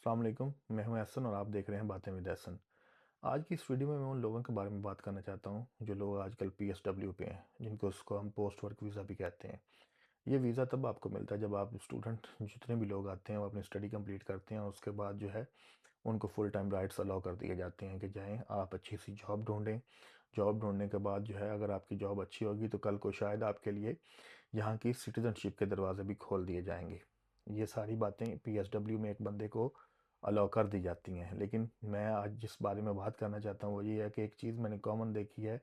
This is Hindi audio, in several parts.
अस्सलाम वालेकुम, मैं हूं एहसन और आप देख रहे हैं बातें विद एहसन। आज की इस वीडियो में मैं उन लोगों के बारे में बात करना चाहता हूं जो लोग आजकल पीएसडब्ल्यू पे हैं, जिनको उसको हम पोस्ट वर्क वीज़ा भी कहते हैं। ये वीज़ा तब आपको मिलता है जब आप स्टूडेंट जितने भी लोग आते हैं वो अपनी स्टडी कंप्लीट करते हैं और उसके बाद जो है उनको फुल टाइम राइट्स अलाउ कर दिए जाते हैं कि जाएँ आप अच्छी सी जॉब ढूँढें। जॉब ढूँढने के बाद जो है अगर आपकी जॉब अच्छी होगी तो कल को शायद आपके लिए यहाँ की सिटीज़नशिप के दरवाज़े भी खोल दिए जाएँगे। ये सारी बातें पीएसडब्ल्यू में एक बंदे को अलाउ कर दी जाती हैं। लेकिन मैं आज जिस बारे में बात करना चाहता हूँ वो ये है कि एक चीज़ मैंने कॉमन देखी है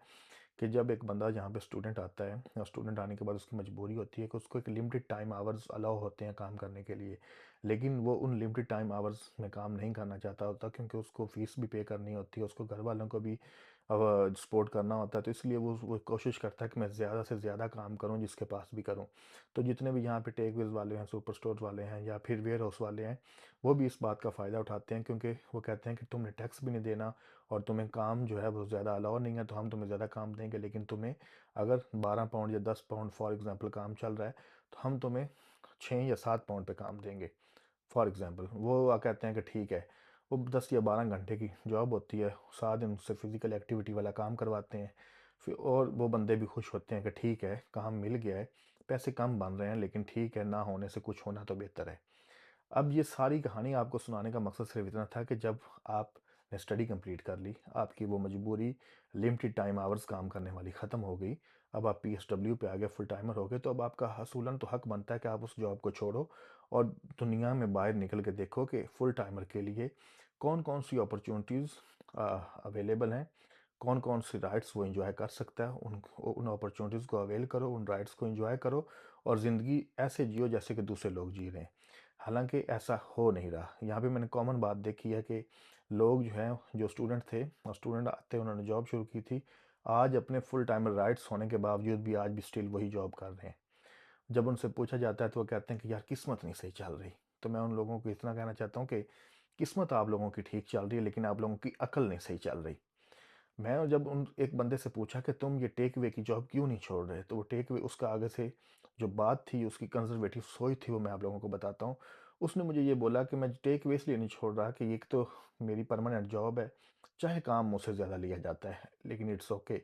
कि जब एक बंदा यहाँ पे स्टूडेंट आता है और स्टूडेंट आने के बाद उसकी मजबूरी होती है कि उसको एक लिमिटेड टाइम आवर्स अलाउ होते हैं काम करने के लिए। लेकिन वो उन लिमिटेड टाइम आवर्स में काम नहीं करना चाहता होता क्योंकि उसको फ़ीस भी पे करनी होती है, उसको घर वालों को भी सपोर्ट करना होता है। तो इसलिए वो कोशिश करता है कि मैं ज़्यादा से ज़्यादा काम करूँ जिसके पास भी करूँ। तो जितने भी यहाँ पे टेकअवेज़ वाले हैं, सुपर स्टोर वाले हैं या फिर वेयर हाउस वाले हैं, वो भी इस बात का फ़ायदा उठाते हैं क्योंकि वो कहते हैं कि तुमने टैक्स भी नहीं देना और तुम्हें काम जो है वो ज़्यादा अलाउ नहीं है, तो हम तुम्हें ज़्यादा काम देंगे। लेकिन तुम्हें अगर 12 पाउंड या 10 पाउंड फॉर एग्ज़ाम्पल काम चल रहा है, तो हम तुम्हें 6 या 7 पाउंड पे काम देंगे। फॉर एग्ज़ाम्पल वो कहते हैं कि ठीक है। वो 10 या 12 घंटे की जॉब होती है, सारा दिन उससे फ़िज़िकल एक्टिविटी वाला काम करवाते हैं। फिर और वो बंदे भी खुश होते हैं कि ठीक है, काम मिल गया है, पैसे कम बन रहे हैं लेकिन ठीक है, ना होने से कुछ होना तो बेहतर है। अब ये सारी कहानी आपको सुनाने का मकसद सिर्फ इतना था कि जब आपने स्टडी कंप्लीट कर ली, आपकी वो मजबूरी लिमिटेड टाइम आवर्स काम करने वाली ख़त्म हो गई। अब आप पीएसडब्ल्यू पे आ गए, फुल टाइमर हो गए, तो अब आपका असूलन तो हक बनता है कि आप उस जॉब को छोड़ो और दुनिया में बाहर निकल के देखो कि फुल टाइमर के लिए कौन-कौन सी अपॉर्च्युनिटीज़ अवेलेबल हैं, कौन-कौन से राइट्स वो एन्जॉय कर सकता है, उन अपॉर्च्युनिटीज़ को अवेल करो, उन राइट्स को एन्जॉय करो और ज़िंदगी ऐसे जियो जैसे कि दूसरे लोग जी रहे हैं। हालाँकि ऐसा हो नहीं रहा। यहाँ पे मैंने कॉमन बात देखी है कि लोग जो हैं, जो स्टूडेंट थे और स्टूडेंट आते उन्होंने जॉब शुरू की थी, आज अपने फुल टाइमर राइट्स होने के बावजूद भी आज भी स्टिल वही जॉब कर रहे हैं। जब उनसे पूछा जाता है तो वो कहते हैं कि यार किस्मत नहीं सही चल रही। तो मैं उन लोगों को इतना कहना चाहता हूँ कि किस्मत आप लोगों की ठीक चल रही है लेकिन आप लोगों की अकल नहीं सही चल रही। मैं जब उन एक बंदे से पूछा कि तुम ये टेक अवे की जॉब क्यों नहीं छोड़ रहे? तो वो टेक अवे उसका आगे से जो बात थी, उसकी कंज़र्वेटिव सोच थी वो मैं आप लोगों को बताता हूँ। उसने मुझे ये बोला कि मैं टेक अवे इसलिए नहीं छोड़ रहा कि एक तो मेरी परमानेंट जॉब है, चाहे काम मुझसे ज़्यादा लिया जाता है, लेकिन इट्स ओके।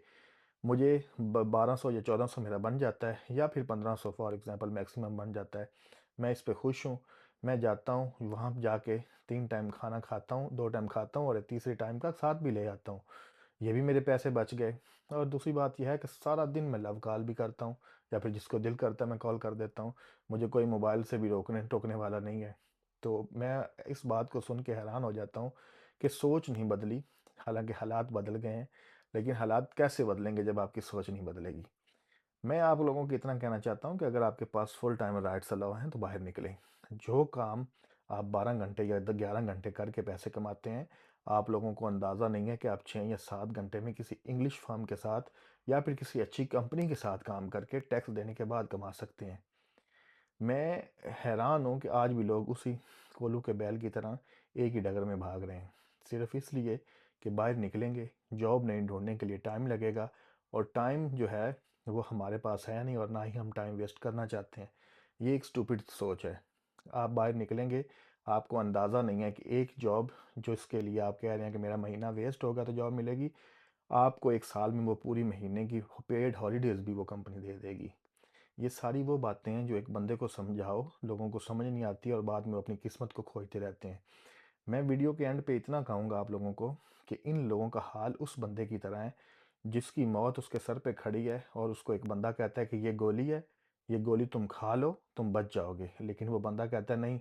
मुझे ब 1200 या 1400 मेरा बन जाता है या फिर 1500 फॉर एग्ज़ाम्पल मैक्सिमम बन जाता है। मैं इस पे खुश हूँ। मैं जाता हूँ, वहाँ जाके 3 टाइम खाना खाता हूँ, 2 टाइम खाता हूँ और तीसरे टाइम का साथ भी ले आता हूँ। ये भी मेरे पैसे बच गए और दूसरी बात ये है कि सारा दिन मैं लव कॉल भी करता हूँ या फिर जिसको दिल करता है मैं कॉल कर देता हूँ। मुझे कोई मोबाइल से भी रोकने टोकने वाला नहीं है। तो मैं इस बात को सुन के हैरान हो जाता हूँ कि सोच नहीं बदली, हालाँकि हालात बदल गए हैं, लेकिन हालात कैसे बदलेंगे जब आपकी सोच नहीं बदलेगी। मैं आप लोगों को इतना कहना चाहता हूँ कि अगर आपके पास फुल टाइम राइट्स अलाउ हैं तो बाहर निकलें। जो काम आप 12 घंटे या 11 घंटे करके पैसे कमाते हैं, आप लोगों को अंदाज़ा नहीं है कि आप 6 या 7 घंटे में किसी इंग्लिश फर्म के साथ या फिर किसी अच्छी कंपनी के साथ काम करके टैक्स देने के बाद कमा सकते हैं। मैं हैरान हूँ कि आज भी लोग उसी कोल्हू के बैल की तरह एक ही डगर में भाग रहे हैं। सिर्फ़ इसलिए कि बाहर निकलेंगे, जॉब नहीं ढूँढने के लिए टाइम लगेगा और टाइम जो है वो हमारे पास है नहीं और ना ही हम टाइम वेस्ट करना चाहते हैं। ये एक स्टूपिड सोच है। आप बाहर निकलेंगे, आपको अंदाज़ा नहीं है कि एक जॉब जो इसके लिए आप कह रहे हैं कि मेरा महीना वेस्ट होगा तो जॉब मिलेगी, आपको 1 साल में वो पूरी महीने की पेड हॉलिडेज़ भी वो कंपनी दे देगी। ये सारी वो बातें हैं जो एक बंदे को समझाओ, लोगों को समझ नहीं आती और बाद में वो अपनी किस्मत को खोजते रहते हैं। मैं वीडियो के एंड पे इतना कहूँगा आप लोगों को कि इन लोगों का हाल उस बंदे की तरह है, जिसकी मौत उसके सर पे खड़ी है और उसको एक बंदा कहता है कि ये गोली है, ये गोली तुम खा लो, तुम बच जाओगे। लेकिन वो बंदा कहता है नहीं,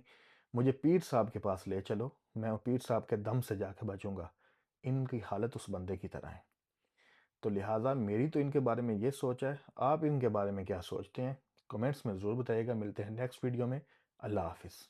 मुझे पीर साहब के पास ले चलो, मैं पीर साहब के दम से जाके बचूँगा। इनकी हालत उस बंदे की तरह है। तो लिहाज़ा मेरी तो इनके बारे में ये सोच है, आप इनके बारे में क्या सोचते हैं? कमेंट्स में ज़रूर बताइएगा। मिलते हैं नेक्स्ट वीडियो में। अल्लाह हाफ़िज़।